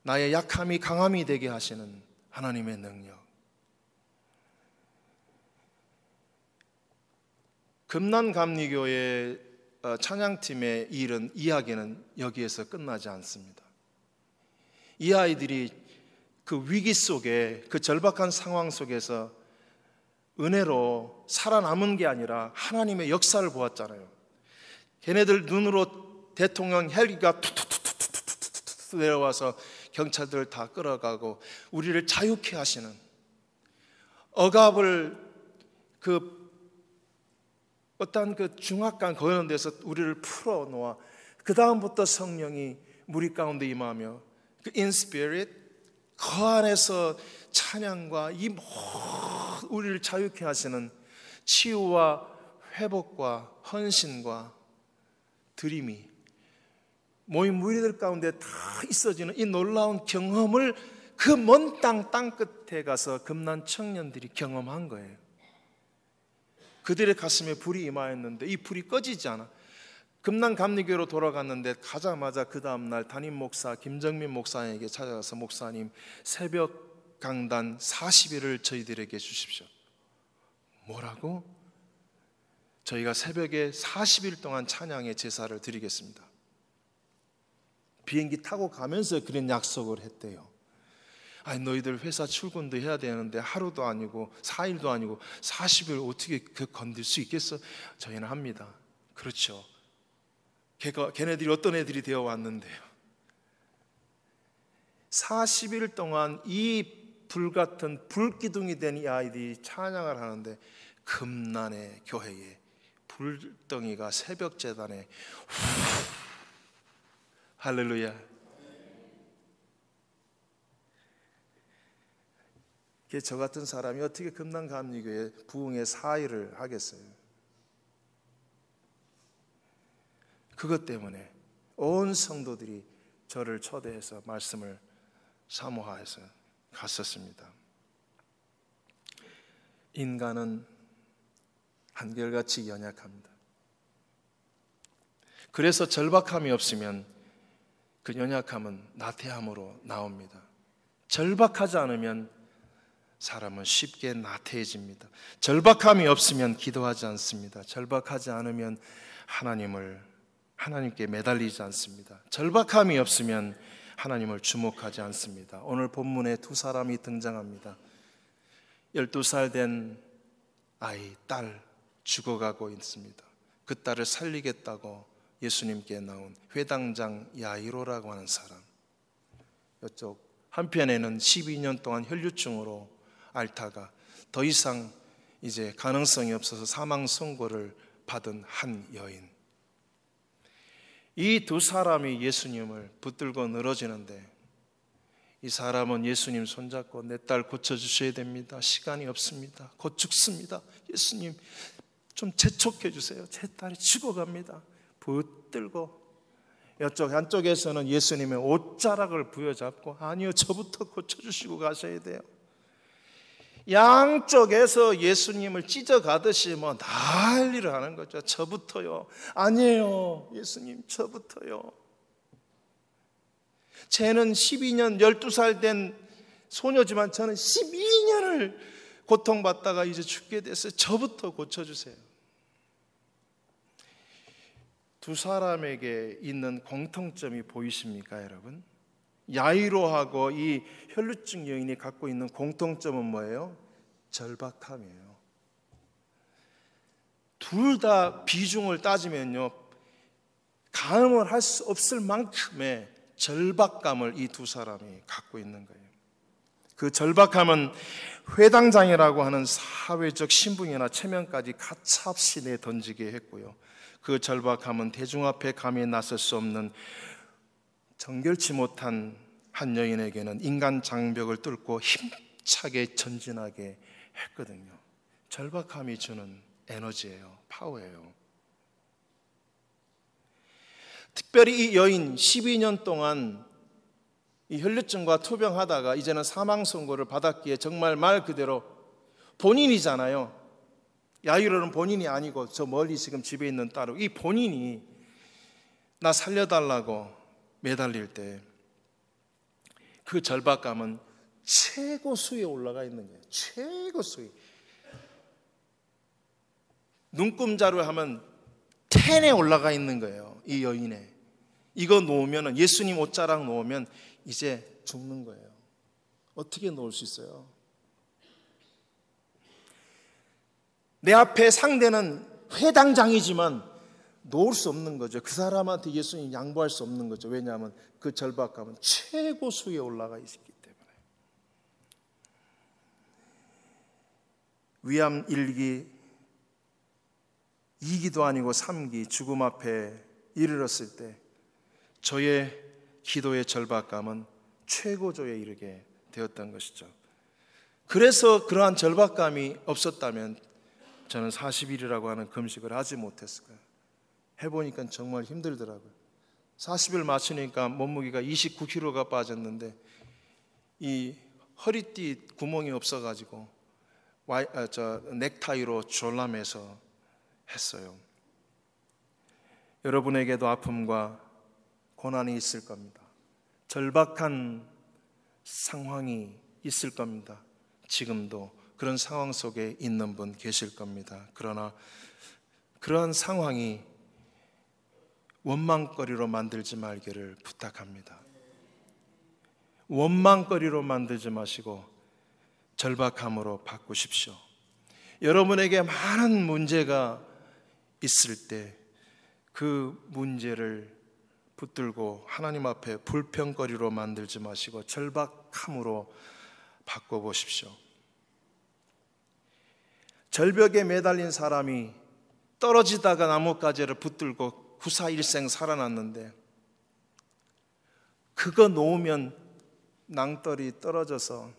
Speaker 1: 나의 약함이 강함이 되게 하시는 하나님의 능력. 금난감리교회 찬양팀의 이야기는 여기에서 끝나지 않습니다. 이 아이들이 그 위기 속에 그 절박한 상황 속에서 은혜로 살아남은 게 아니라 하나님의 역사를 보았잖아요. 걔네들 눈으로 대통령 헬기가 투투투투투투 내려와서 경찰들 다 끌어가고 우리를 자유케 하시는 억압을 어떤 그 중압감 거는 데서 우리를 풀어놓아 그 다음부터 성령이 무리 가운데 임하며 그 in spirit 그 안에서 찬양과 이 우리를 자유케 하시는 치유와 회복과 헌신과 드림이 모인 무리들 가운데 다 있어지는 이 놀라운 경험을 그 먼 땅 끝에 가서 금난 청년들이 경험한 거예요. 그들의 가슴에 불이 임하였는데 이 불이 꺼지지 않아. 금난 감리교로 돌아갔는데 가자마자 그 다음날 담임 목사 김정민 목사님에게 찾아가서 목사님 새벽 강단 40일을 저희들에게 주십시오. 뭐라고? 저희가 새벽에 40일 동안 찬양의 제사를 드리겠습니다. 비행기 타고 가면서 그런 약속을 했대요. 아니 너희들 회사 출근도 해야 되는데 하루도 아니고 4일도 아니고 40일 어떻게 건들 수 있겠어? 저희는 합니다. 그렇죠. 걔네들이 어떤 애들이 되어 왔는데요. 40일 동안 이 불같은 불기둥이 된 이 아이들이 찬양을 하는데 금난의 교회에 불덩이가 새벽 제단에 할렐루야. 저 같은 사람이 어떻게 금남감리교회 부흥의 사회를 하겠어요? 그것 때문에 온 성도들이 저를 초대해서 말씀을 사모하여서 갔었습니다. 인간은 한결같이 연약합니다. 그래서 절박함이 없으면 그 연약함은 나태함으로 나옵니다. 절박하지 않으면 사람은 쉽게 나태해집니다. 절박함이 없으면 기도하지 않습니다. 절박하지 않으면 하나님께 매달리지 않습니다. 절박함이 없으면 하나님을 주목하지 않습니다. 오늘 본문에 두 사람이 등장합니다. 12살 된 딸 죽어가고 있습니다. 그 딸을 살리겠다고 예수님께 나온 회당장 야이로라고 하는 사람. 이쪽 한편에는 12년 동안 혈류증으로 앓다가 더 이상 이제 가능성이 없어서 사망 선고를 받은 한 여인. 이 두 사람이 예수님을 붙들고 늘어지는데, 이 사람은 예수님 손잡고 내 딸 고쳐주셔야 됩니다. 시간이 없습니다. 곧 죽습니다. 예수님 좀 재촉해 주세요. 제 딸이 죽어갑니다. 붙들고, 이쪽 한쪽에서는 예수님의 옷자락을 부여잡고, 아니요, 저부터 고쳐주시고 가셔야 돼요. 양쪽에서 예수님을 찢어가듯이 난리를 하는 거죠. 저부터요. 아니에요, 예수님 저부터요. 쟤는 12년 12살 된 소녀지만 저는 12년을 고통받다가 이제 죽게 됐어요. 저부터 고쳐주세요. 두 사람에게 있는 공통점이 보이십니까, 여러분? 야이로하고 이 혈루증 여인이 갖고 있는 공통점은 뭐예요? 절박함이에요. 둘 다 비중을 따지면요, 가늠을 할 수 없을 만큼의 절박감을 이 두 사람이 갖고 있는 거예요. 그 절박함은 회당장이라고 하는 사회적 신분이나 체면까지 가차없이 내던지게 했고요. 그 절박함은 대중 앞에 감히 나설 수 없는 정결치 못한 한 여인에게는 인간 장벽을 뚫고 힘차게 전진하게 했거든요. 절박함이 주는 에너지예요. 파워예요. 특별히 이 여인 12년 동안 이 혈류증과 투병하다가 이제는 사망 선고를 받았기에 정말 말 그대로 본인이잖아요. 야이로는 본인이 아니고 저 멀리 지금 집에 있는 딸이고, 이 본인이 나 살려달라고 매달릴 때 그 절박감은 최고 수위에 올라가 있는 거예요. 최고 수위. 눈금자로 하면 10에 올라가 있는 거예요. 이 여인에. 이거 놓으면, 예수님 옷자락 놓으면 이제 죽는 거예요. 어떻게 놓을 수 있어요? 내 앞에 상대는 회당장이지만 놓을 수 없는 거죠. 그 사람한테 예수님 양보할 수 없는 거죠. 왜냐하면 그 절박감은 최고 수위에 올라가 있기 때문에. 위암 1기, 2기도 아니고 3기 죽음 앞에 이르렀을 때 저의 기도의 절박감은 최고조에 이르게 되었던 것이죠. 그래서 그러한 절박감이 없었다면 저는 40일이라고 하는 금식을 하지 못했을 거예요. 해보니까 정말 힘들더라고요. 40일 맞추니까 몸무게가 29kg가 빠졌는데 이 허리띠 구멍이 없어가지고 넥타이로 졸라매서 했어요. 여러분에게도 아픔과 고난이 있을 겁니다. 절박한 상황이 있을 겁니다. 지금도 그런 상황 속에 있는 분 계실 겁니다. 그러나 그러한 상황이 원망거리로 만들지 말기를 부탁합니다. 원망거리로 만들지 마시고 절박함으로 바꾸십시오. 여러분에게 많은 문제가 있을 때 그 문제를 붙들고 하나님 앞에 불평거리로 만들지 마시고 절박함으로 바꿔보십시오. 절벽에 매달린 사람이 떨어지다가 나뭇가지를 붙들고 구사일생 살아났는데, 그거 놓으면 낭떠리 떨어져서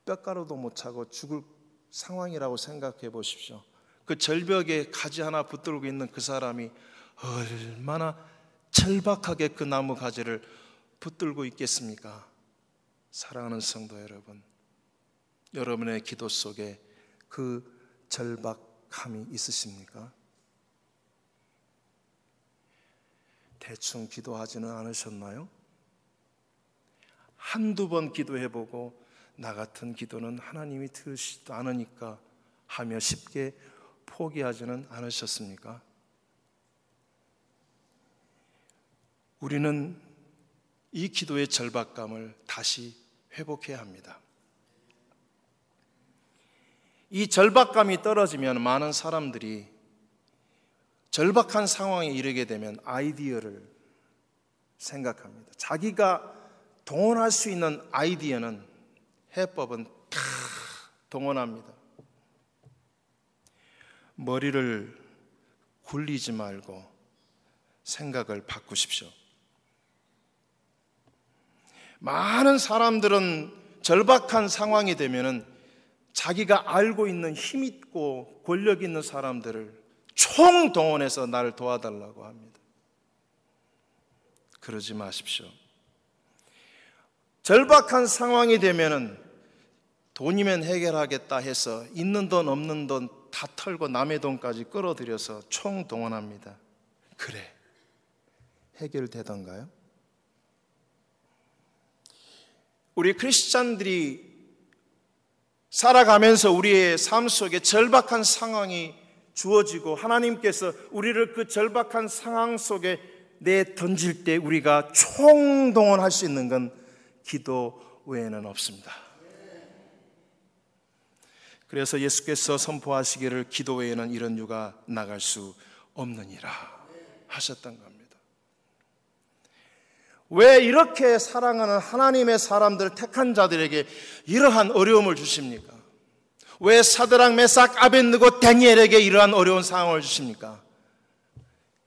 Speaker 1: 뼈가루도 못 차고 죽을 상황이라고 생각해 보십시오. 그 절벽에 가지 하나 붙들고 있는 그 사람이 얼마나 절박하게 그 나무 가지를 붙들고 있겠습니까? 사랑하는 성도 여러분, 여러분의 기도 속에 그 절박함이 있으십니까? 대충 기도하지는 않으셨나요? 한두 번 기도해보고 나 같은 기도는 하나님이 들으시지도 않으니까 하며 쉽게 포기하지는 않으셨습니까? 우리는 이 기도의 절박감을 다시 회복해야 합니다. 이 절박감이 떨어지면 많은 사람들이 절박한 상황에 이르게 되면 아이디어를 생각합니다. 자기가 동원할 수 있는 아이디어는, 해법은 다 동원합니다. 머리를 굴리지 말고 생각을 바꾸십시오. 많은 사람들은 절박한 상황이 되면은 자기가 알고 있는 힘 있고 권력 있는 사람들을 총동원해서 나를 도와달라고 합니다. 그러지 마십시오. 절박한 상황이 되면은 돈이면 해결하겠다 해서 있는 돈 없는 돈 다 털고 남의 돈까지 끌어들여서 총동원합니다. 그래, 해결되던가요? 우리 크리스찬들이 살아가면서 우리의 삶 속에 절박한 상황이 주어지고 하나님께서 우리를 그 절박한 상황 속에 내던질 때 우리가 총동원할 수 있는 건 기도 외에는 없습니다. 그래서 예수께서 선포하시기를 기도 외에는 이런 유가 나갈 수 없느니라 하셨던 겁니다. 왜 이렇게 사랑하는 하나님의 사람들, 택한 자들에게 이러한 어려움을 주십니까? 왜 사드락, 메삭, 아벳느고, 다니엘에게 이러한 어려운 상황을 주십니까?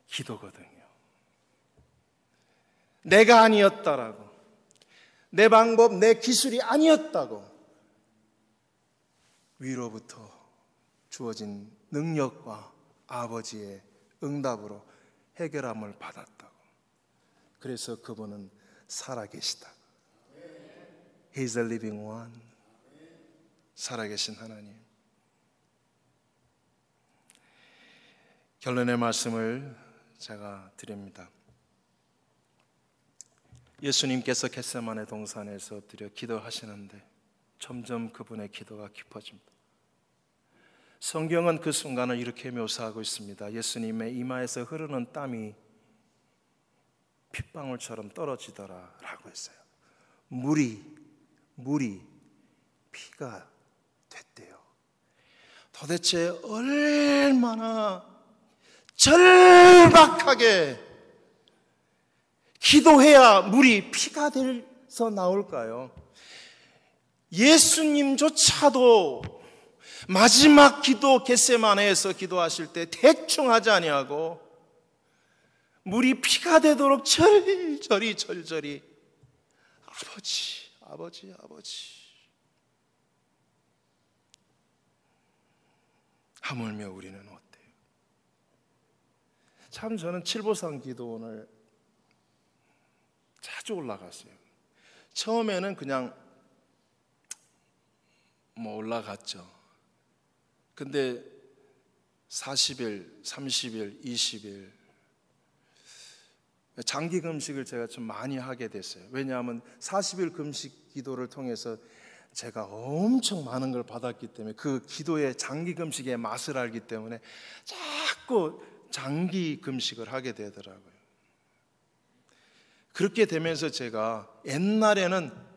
Speaker 1: 기도거든요. 내가 아니었다라고, 내 방법, 내 기술이 아니었다고, 위로부터 주어진 능력과 아버지의 응답으로 해결함을 받았다고. 그래서 그분은 살아계시다. He is a living one. 살아계신 하나님. 결론의 말씀을 제가 드립니다. 예수님께서 겟세마네 동산에서 엎드려 기도하시는데 점점 그분의 기도가 깊어집니다. 성경은 그 순간을 이렇게 묘사하고 있습니다. 예수님의 이마에서 흐르는 땀이 핏방울처럼 떨어지더라 라고 했어요. 물이 피가 됐대요. 도대체 얼마나 절박하게 기도해야 물이 피가 돼서 나올까요? 예수님조차도 마지막 기도 겟세마네에서 기도하실 때 대충 하지 아니하고 물이 피가 되도록 절절히 아버지 하물며 우리는 어때요? 참 저는 칠보상 기도 오늘 자주 올라갔어요. 처음에는 그냥 올라갔죠. 근데 40일, 30일, 20일 장기 금식을 제가 좀 많이 하게 됐어요. 왜냐하면 40일 금식 기도를 통해서 제가 엄청 많은 걸 받았기 때문에, 그 기도의 장기 금식의 맛을 알기 때문에 자꾸 장기 금식을 하게 되더라고요. 그렇게 되면서 제가 옛날에는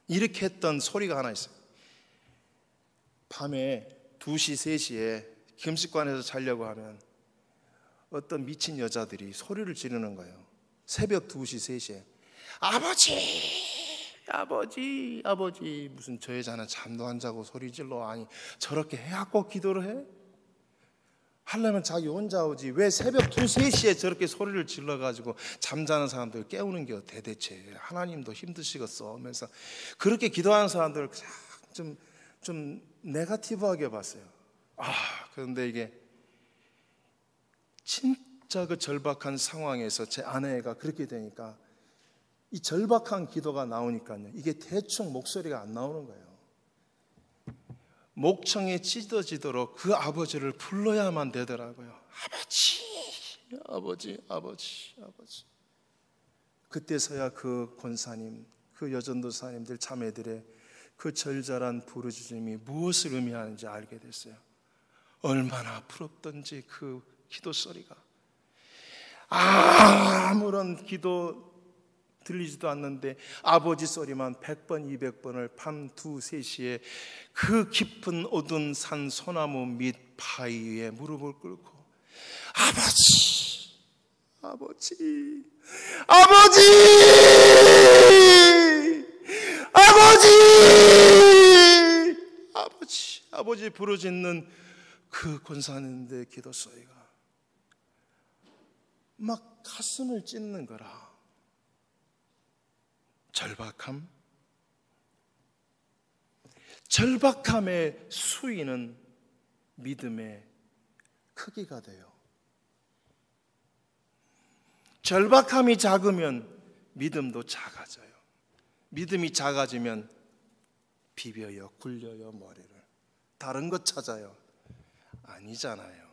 Speaker 1: 이렇게 했던 소리가 하나 있어요. 밤에 2시, 3시에 금식관에서 자려고 하면 어떤 미친 여자들이 소리를 지르는 거예요. 새벽 2시, 3시에 아버지 무슨 저 여자는 잠도 안 자고 소리 질러. 아니 저렇게 해갖고 기도를 해? 하려면 자기 혼자 오지 왜 새벽 2, 3시에 저렇게 소리를 질러가지고 잠자는 사람들 깨우는 게 대대체. 하나님도 힘드시겠어 하면서 그렇게 기도하는 사람들을 좀 네거티브하게 봤어요. 그런데 이게 진짜 그 절박한 상황에서 제 아내가 그렇게 되니까 이 절박한 기도가 나오니까요, 이게 대충 목소리가 안 나오는 거예요. 목청이 찢어지도록 그 아버지를 불러야만 되더라고요. 아버지, 아버지, 아버지, 아버지. 그때서야 그 권사님, 그 여전도사님들, 자매들의 그 절절한 부르짖음이 무엇을 의미하는지 알게 됐어요. 얼마나 부럽던지 그 기도 소리가. 아무런 기도 들리지도 않는데 아버지 소리만 100번, 200번을 밤 2, 3시에 그 깊은 어두운 산 소나무 밑 바위 위에 무릎을 꿇고 아버지, 아버지, 아버지, 아버지, 아버지, 아버지 부르짖는 그 권사님들의 기도 소리가 막 가슴을 찢는 거라. 절박함? 절박함의 수위는 믿음의 크기가 돼요. 절박함이 작으면 믿음도 작아져요. 믿음이 작아지면 비벼요, 굴려요, 머리를. 다른 것 찾아요. 아니잖아요.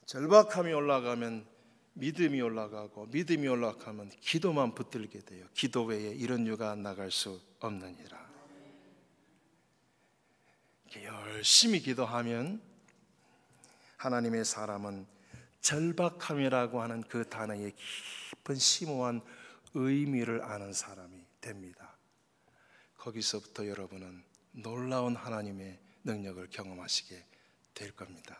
Speaker 1: 절박함이 올라가면 믿음이 올라가고, 믿음이 올라가면 기도만 붙들게 돼요. 기도 외에 이런 유가 나갈 수 없느니라. 열심히 기도하면 하나님의 사람은 절박함이라고 하는 그 단어의 깊은 심오한 의미를 아는 사람이 됩니다. 거기서부터 여러분은 놀라운 하나님의 능력을 경험하시게 될 겁니다.